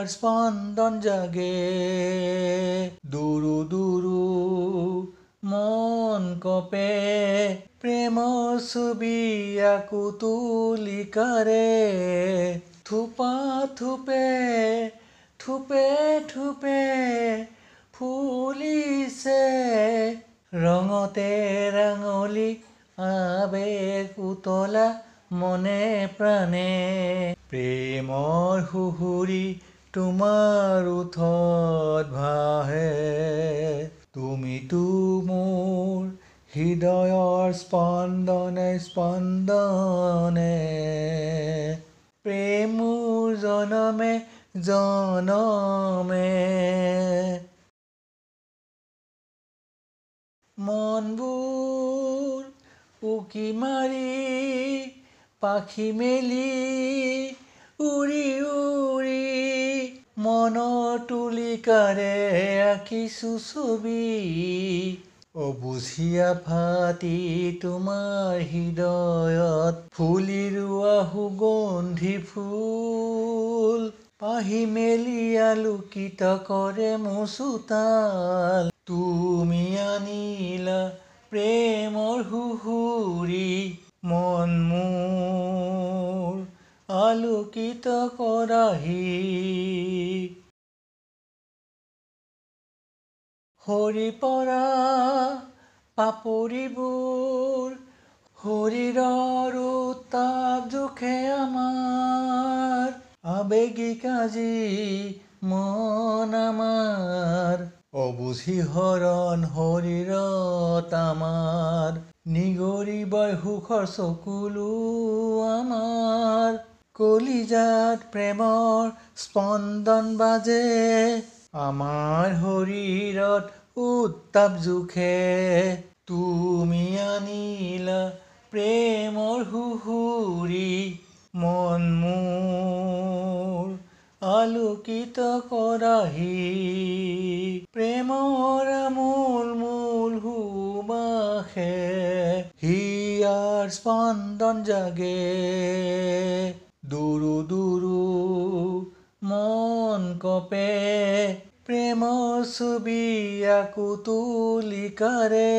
হিয়াৰ স্পন্দন জাগে দুৰু দুৰু মন কপে প্ৰেমৰ ছবি আকো তুলিকাৰে থোপা থোপে থোপে থোপে ফুলিছে ৰঙতে ৰাঙলি আবেগ উতলা মনে প্ৰাণে প্ৰেমৰ সুহুৰি তোমাৰ ওঠত ভাহে তুমিতো মোৰ হৃদয়ৰ স্পন্দনে স্পন্দনে প্ৰেম মোৰ জনমে জনমে মনবোৰ উকি মাৰি পাখি মেলি উৰি উৰি মনৰ তুলিকাৰে আঁকিছো ছবি অবুঝিয়া ফাটি তোমাৰ হৃদয়ত ফুলি ৰোৱা সুগন্ধি ফুল পাহি মেলি আলোকিত কৰে মোৰ চোতাল তুমি আনিলা প্ৰেমৰ সুহুৰি মন মোৰ আলোকিত কৰাহি সৰি পৰা পাপৰিবোৰ শৰীৰৰ উত্তাপ জোখে আমাৰ আবেগিক আজি মন আমাৰ অবুঝি হৰণ শৰীৰত আমাৰ নিগৰিবই সুখৰ চকুলো আমাৰ কলিজাত প্ৰেমৰ স্পন্দন বাজে আমাৰ শৰীৰত উত্তাপ জোখে তুমি আনিলা প্ৰেমৰ সুহুৰি মন মোৰ আলোকিত কৰাহি প্ৰেমৰ মূল মূল সুবাসে হিয়াৰ স্পন্দন জাগে দুৰু দুৰু মন কপে প্ৰেমৰ ছবি আকো তুলিকাৰে